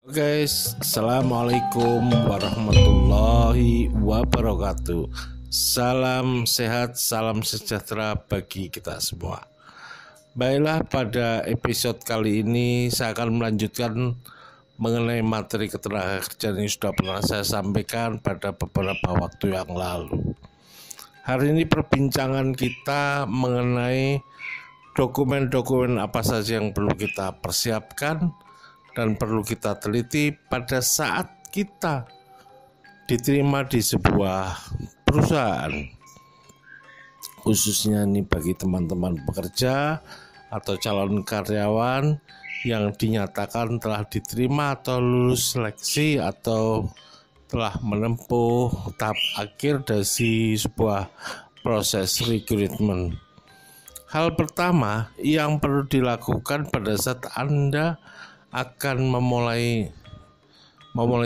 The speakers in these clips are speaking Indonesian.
Guys, assalamualaikum warahmatullahi wabarakatuh. Salam sehat, salam sejahtera bagi kita semua. Baiklah, pada episode kali ini saya akan melanjutkan mengenai materi ketenagakerjaan yang sudah pernah saya sampaikan pada beberapa waktu yang lalu. Hari ini perbincangan kita mengenai dokumen-dokumen apa saja yang perlu kita persiapkan dan perlu kita teliti pada saat kita diterima di sebuah perusahaan, khususnya nih bagi teman-teman pekerja atau calon karyawan yang dinyatakan telah diterima atau lulus seleksi atau telah menempuh tahap akhir dari sebuah proses rekrutmen. Hal pertama yang perlu dilakukan pada saat Anda akan memulai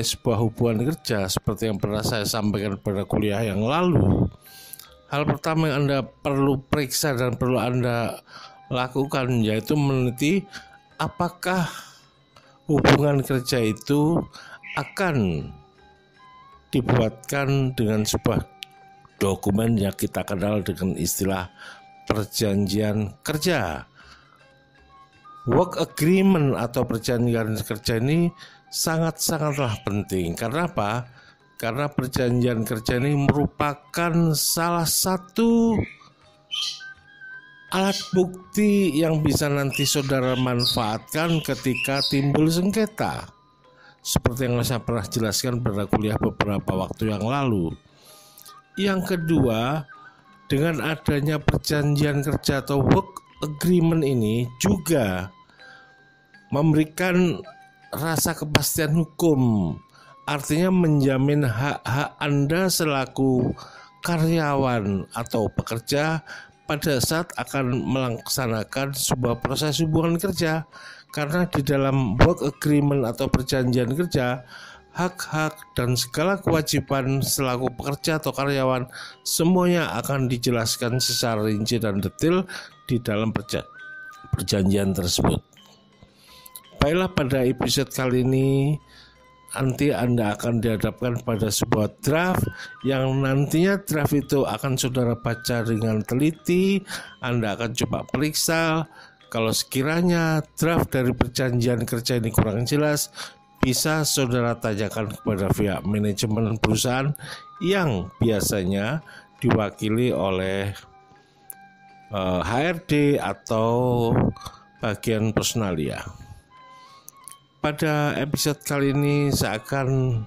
sebuah hubungan kerja seperti yang pernah saya sampaikan pada kuliah yang lalu. Hal pertama yang Anda perlu periksa dan perlu Anda lakukan yaitu meneliti apakah hubungan kerja itu akan dibuatkan dengan sebuah dokumen yang kita kenal dengan istilah perjanjian kerja. Work agreement atau perjanjian kerja ini sangat-sangatlah penting. Karena apa? Karena perjanjian kerja ini merupakan salah satu alat bukti yang bisa nanti saudara manfaatkan ketika timbul sengketa. Seperti yang saya pernah jelaskan pada kuliah beberapa waktu yang lalu. Yang kedua, dengan adanya perjanjian kerja atau work agreement ini juga memberikan rasa kepastian hukum, artinya menjamin hak-hak Anda selaku karyawan atau pekerja pada saat akan melaksanakan sebuah proses hubungan kerja. Karena di dalam work agreement atau perjanjian kerja, hak-hak dan segala kewajiban selaku pekerja atau karyawan semuanya akan dijelaskan secara rinci dan detail di dalam perjanjian tersebut. Baiklah, pada episode kali ini nanti Anda akan dihadapkan pada sebuah draft yang nantinya draft itu akan saudara baca dengan teliti. Anda akan coba periksa. Kalau sekiranya draft dari perjanjian kerja ini kurang jelas, bisa saudara tanyakan kepada pihak manajemen perusahaan yang biasanya diwakili oleh HRD atau bagian personalia. Pada episode kali ini saya akan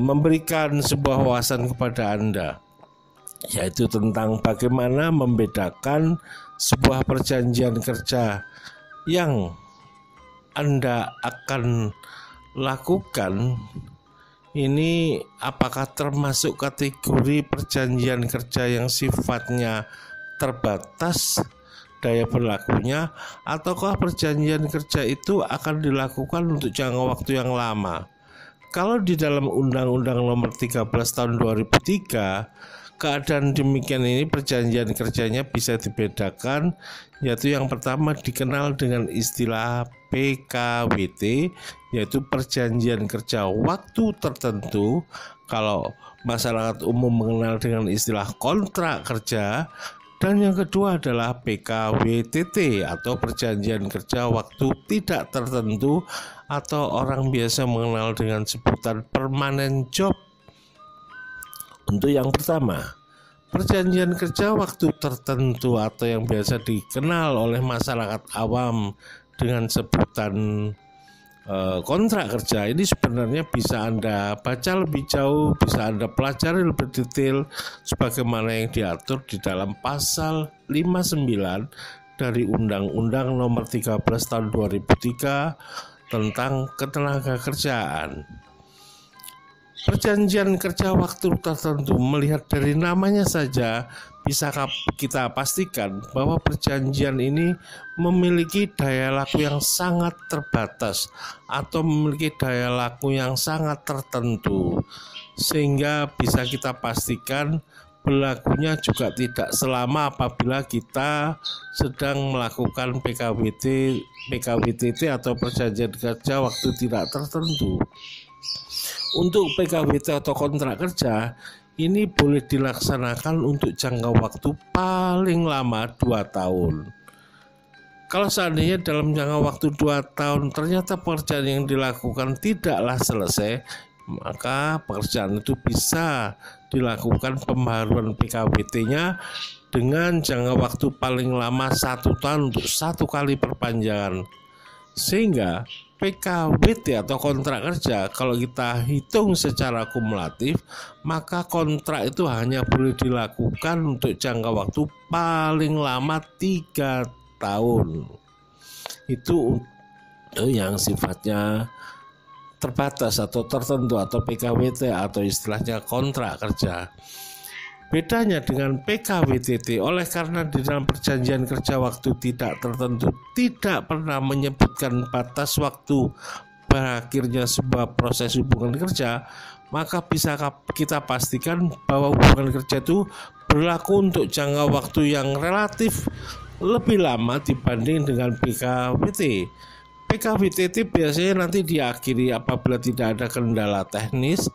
memberikan sebuah wawasan kepada Anda, yaitu tentang bagaimana membedakan sebuah perjanjian kerja yang Anda akan lakukan ini apakah termasuk kategori perjanjian kerja yang sifatnya terbatas daya berlakunya, ataukah perjanjian kerja itu akan dilakukan untuk jangka waktu yang lama. Kalau di dalam Undang-Undang Nomor 13 Tahun 2003, keadaan demikian ini perjanjian kerjanya bisa dibedakan, yaitu yang pertama dikenal dengan istilah PKWT, yaitu perjanjian kerja waktu tertentu. Kalau masyarakat umum mengenal dengan istilah kontrak kerja. Dan yang kedua adalah PKWTT atau perjanjian kerja waktu tidak tertentu, atau orang biasa mengenal dengan sebutan permanent job. Untuk yang pertama, perjanjian kerja waktu tertentu atau yang biasa dikenal oleh masyarakat awam dengan sebutan kontrak kerja ini sebenarnya bisa Anda baca lebih jauh, bisa Anda pelajari lebih detail sebagaimana yang diatur di dalam pasal 59 dari Undang-Undang Nomor 13 Tahun 2003 tentang ketenagakerjaan. Perjanjian kerja waktu tertentu, melihat dari namanya saja bisa kita pastikan bahwa perjanjian ini memiliki daya laku yang sangat terbatas atau memiliki daya laku yang sangat tertentu, sehingga bisa kita pastikan berlakunya juga tidak selama apabila kita sedang melakukan PKWT atau perjanjian kerja waktu tidak tertentu. Untuk PKWT atau kontrak kerja ini boleh dilaksanakan untuk jangka waktu paling lama 2 tahun. Kalau seandainya dalam jangka waktu 2 tahun ternyata pekerjaan yang dilakukan tidaklah selesai, maka pekerjaan itu bisa dilakukan pembaharuan PKWT-nya dengan jangka waktu paling lama 1 tahun untuk 1 kali perpanjangan. Sehingga PKWT atau kontrak kerja kalau kita hitung secara kumulatif, maka kontrak itu hanya boleh dilakukan untuk jangka waktu paling lama 3 tahun. Itu yang sifatnya terbatas atau tertentu atau PKWT atau istilahnya kontrak kerja. Bedanya dengan PKWTT, oleh karena di dalam perjanjian kerja waktu tidak tertentu tidak pernah menyebutkan batas waktu berakhirnya sebuah proses hubungan kerja, maka bisa kita pastikan bahwa hubungan kerja itu berlaku untuk jangka waktu yang relatif lebih lama dibanding dengan PKWT. PKWTT biasanya nanti diakhiri apabila tidak ada kendala teknis.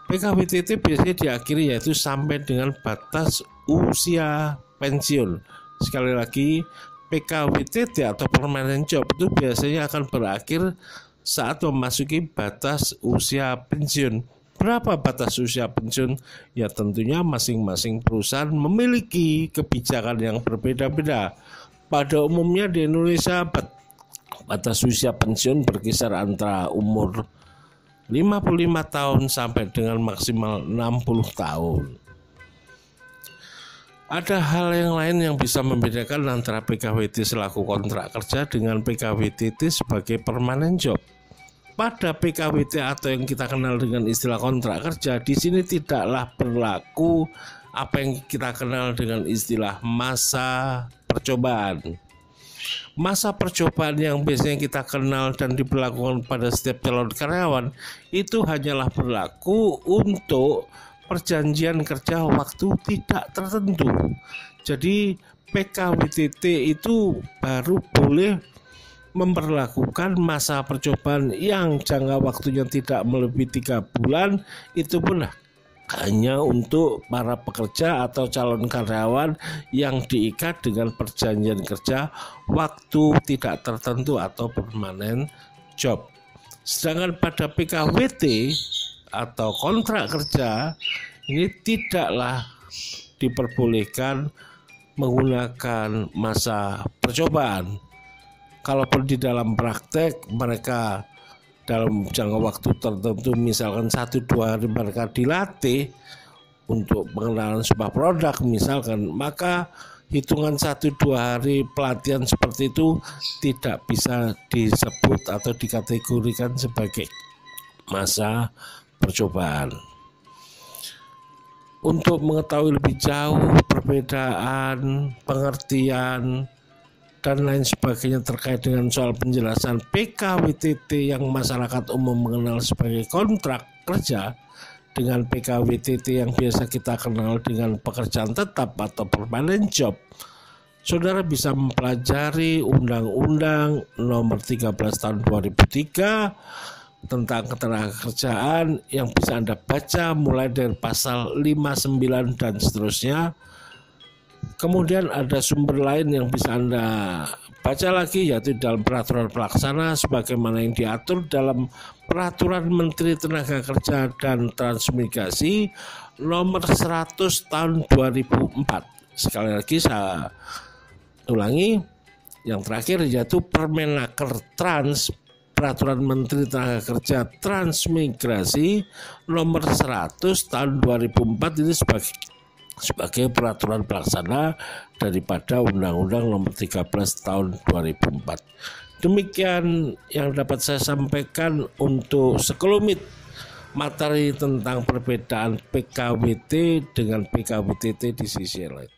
PKWTT biasanya diakhiri yaitu sampai dengan batas usia pensiun. Sekali lagi, PKWTT atau permanent job itu biasanya akan berakhir saat memasuki batas usia pensiun. Berapa batas usia pensiun? Ya tentunya masing-masing perusahaan memiliki kebijakan yang berbeda-beda. Pada umumnya di Indonesia batas usia pensiun berkisar antara umur 55 tahun sampai dengan maksimal 60 tahun. Ada hal yang lain yang bisa membedakan antara PKWT selaku kontrak kerja dengan PKWTT sebagai permanent job. Pada PKWT atau yang kita kenal dengan istilah kontrak kerja, di sini tidaklah berlaku apa yang kita kenal dengan istilah masa percobaan. Masa percobaan yang biasanya kita kenal dan diberlakukan pada setiap calon karyawan itu hanyalah berlaku untuk perjanjian kerja waktu tidak tertentu. Jadi PKWTT itu baru boleh memperlakukan masa percobaan yang jangka waktunya tidak melebihi 3 bulan, itu pun hanya untuk para pekerja atau calon karyawan yang diikat dengan perjanjian kerja waktu tidak tertentu atau permanent job. Sedangkan pada PKWT atau kontrak kerja ini tidaklah diperbolehkan menggunakan masa percobaan. Kalaupun di dalam praktek mereka dalam jangka waktu tertentu, misalkan 1-2 hari mereka dilatih untuk pengenalan sebuah produk misalkan, maka hitungan 1-2 hari pelatihan seperti itu tidak bisa disebut atau dikategorikan sebagai masa percobaan. Untuk mengetahui lebih jauh perbedaan pengertian dan lain sebagainya terkait dengan soal penjelasan PKWTT yang masyarakat umum mengenal sebagai kontrak kerja dengan PKWTT yang biasa kita kenal dengan pekerjaan tetap atau permanent job, saudara bisa mempelajari Undang-Undang Nomor 13 Tahun 2003 tentang ketenagakerjaan yang bisa Anda baca mulai dari pasal 59 dan seterusnya. Kemudian ada sumber lain yang bisa Anda baca lagi, yaitu dalam peraturan pelaksana sebagaimana yang diatur dalam Peraturan Menteri Tenaga Kerja dan Transmigrasi Nomor 100 Tahun 2004. Sekali lagi saya ulangi, yang terakhir yaitu Permenaker Trans Peraturan Menteri Tenaga Kerja Transmigrasi Nomor 100 Tahun 2004 ini sebagai peraturan pelaksana daripada Undang-Undang Nomor 13 Tahun 2004. Demikian yang dapat saya sampaikan untuk sekelumit materi tentang perbedaan PKWT dengan PKWTT di sisi lain.